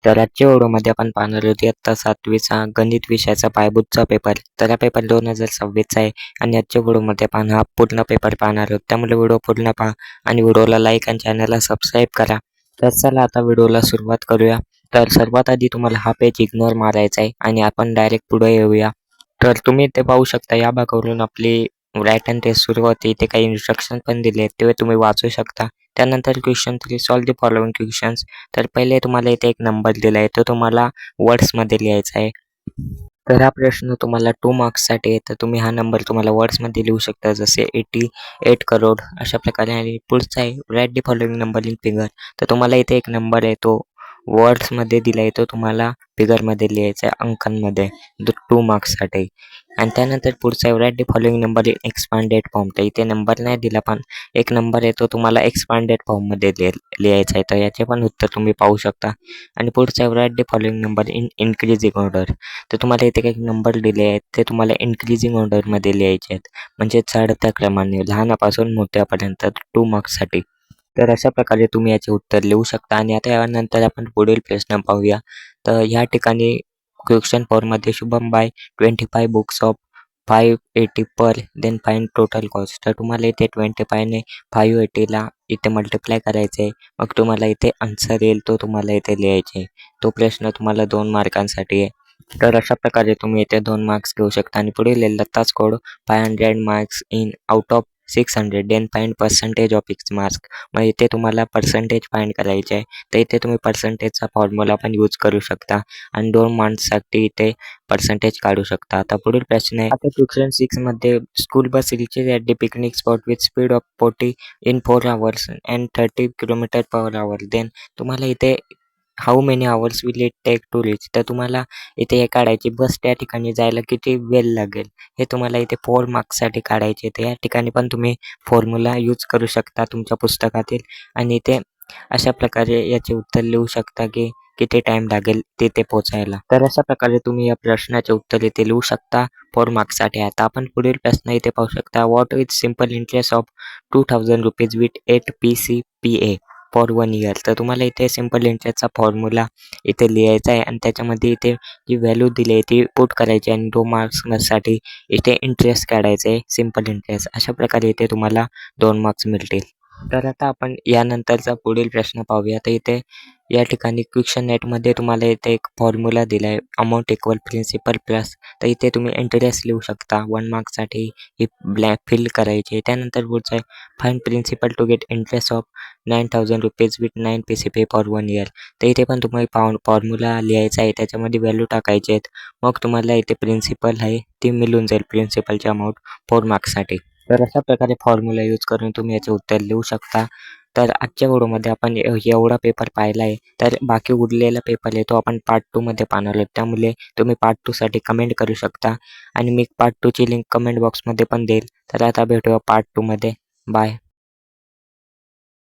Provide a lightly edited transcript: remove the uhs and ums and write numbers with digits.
तर आजच्या व्हिडिओमध्ये आपण पाहणार आहोत इयत्ता 7वीचा गणित विषयाचा पायाभूतचा पेपर. तर हा पेपर 2026चा आहे आणि आजच्या व्हिडिओमध्ये आपण हा पूर्ण पेपर पाहणार आहोत. त्यामुळे व्हिडिओ पूर्ण पहा आणि व्हिडिओला लाईक आणि चॅनलला सबस्क्राईब करा. तर चला आता व्हिडिओला सुरुवात करूया. तर सर्वात आधी तुम्हाला हा पेज इग्नोर मारायचा आहे आणि आपण डायरेक्ट पुढे येऊया. तर तुम्ही इथे पाहू शकता या भागावरून आपली रायटन टेस्ट सुरू होते. इथे काही इन्स्ट्रक्शन पण दिले आहेत ते तुम्ही वाचू शकता. त्यानंतर question 3 solve the following questions. तर पहिले तुम्हाला इथे एक नंबर दिला आहे तो तुम्हाला वर्ड्समध्ये लिहायचा आहे. तर हा प्रश्न तुम्हाला 2 मार्क्ससाठी आहे. तर तुम्ही हा नंबर तुम्हाला वर्ड्समध्ये लिहू शकता जसे 88 करोड अशा प्रकारे. आणि पुढचा आहे write the following number in figure. तर तुम्हाला इथे एक नंबर आहे तो वर्ड्समध्ये दिला आहे तो तुम्हाला फिगरमध्ये लिहायचा आहे अंकांमध्ये 2 मार्क्ससाठी. आणि त्यानंतर पुढचा आहे write the following number in expanded form. तर इथे नंबर नाही दिला पण एक नंबर आहे तो तुम्हाला एक्सपांडेड फॉर्ममध्ये लिहायचा आहे. तर याचे पण उत्तर तुम्ही पाहू शकता. आणि पुढचा आहे write the following number in increasing order. तर तुम्हाला इथे काही नंबर दिले आहेत ते तुम्हाला इन्क्रीजिंग ऑर्डरमध्ये लिहायचे आहेत म्हणजे चढत्या क्रमाने लहानापासून मोठ्यापर्यंत 2 मार्क्ससाठी. तर अशा प्रकारे तुम्ही याचे उत्तर लिहू शकता. आणि आता यानंतर आपण पुढील प्रश्न पाहूया. तर या ठिकाणी क्वेश्चन 4 मध्ये Shubham buy 25 books of 580 per then find total cost. तर तुम्हाला इथे 25 ने 580ला इथे मल्टिप्लाय करायचे आहे. मग तुम्हाला इथे आन्सर येईल तो तुम्हाला इथे लिहायचे आहे. तो प्रश्न तुम्हाला 2 मार्कांसाठी आहे. तर अशा प्रकारे तुम्ही इथे 2 मार्क्स घेऊ शकता. आणि पुढे लिहिलं score 500 marks in out of 600 then find percentage of its marks. मग इथे तुम्हाला पर्सेंटेज फाइंड करायचे आहे. तर इथे तुम्ही पर्सेंटेजचा फॉर्म्युला पण यूज करू शकता आणि 2 मार्क्ससाठी इथे पर्सेंटेज काढू शकता. आता पुढील प्रश्न आहे. आता क्वेश्चन 6 मध्ये school bus reaches at the picnic spot with speed of 40 in 4 hours and 30 km/h. देन तुम्हाला इथे how many hours will it take to reach. तर तुम्हाला इथे हे काढायची बस त्या ठिकाणी जायला किती वेळ लागेल हे तुम्हाला इथे 4 मार्क्ससाठी काढायचे. तर या ठिकाणी पण तुम्ही फॉर्म्युला यूज करू शकता तुमच्या पुस्तकातील आणि इथे अशा प्रकारे याचे उत्तर लिहू शकता की किती टाइम लागेल तिथे पोहोचायला. तर अशा प्रकारे तुम्ही या प्रश्नाचे उत्तर इथे लिहू शकता 4 मार्क्ससाठी. आता आपण पुढील प्रश्न इथे पाहू शकता. What is simple interest of 2000 rupees with 8 PCPA for 1 year. तर तुम्हाला इथे सिम्पल इंटरेस्टचा फॉर्म्युला इथे लिहायचा आहे आणि त्याच्यामध्ये इथे जी व्हॅल्यू दिली आहे ती पुट करायची आणि 2 मार्क्ससाठी इथे इंटरेस्ट काढायचं आहे सिम्पल इंटरेस्ट. अशा प्रकारे इथे तुम्हाला 2 मार्क्स मिळतील. तर आता आपण यानंतरचा पुढील प्रश्न पाहूया. तर इथे या ठिकाणी क्वेश्चन नेटमध्ये तुम्हाला इथे एक फॉर्म्युला दिला आहे अमाऊंट इक्वल प्रिन्सिपल प्लस. तर इथे तुम्ही इंटरेस्ट लिहू शकता 1 मार्क्ससाठी ही ब्लॅक फिल करायची. त्यानंतर पुढचं आहे find principal to get interest of 9000 rupees with 9 PCP for 1 year. तर इथे पण तुम्ही फॉर्म्युला लिहायचा आहे त्याच्यामध्ये व्हॅल्यू टाकायचे आहेत. मग तुम्हाला इथे प्रिन्सिपल आहे ती मिळून जाईल प्रिन्सिपलची अमाऊंट 4 मार्क्ससाठी. तर अशा प्रकारे फॉर्म्युला यूज करून तुम्ही याचे उत्तर लिहू शकता. तर आजच्या व्हिडिओमध्ये आपण एवढा पेपर पाहिला आहे. तर बाकी उरलेला पेपर आहे तो आपण पार्ट 2 मध्ये पाहणार आहोत. त्यामुळे तुम्ही पार्ट 2 साठी कमेंट करू शकता आणि मी पार्ट 2 ची लिंक कमेंट बॉक्समध्ये पण देईल. तर आता भेटूया पार्ट 2 मध्ये. बाय.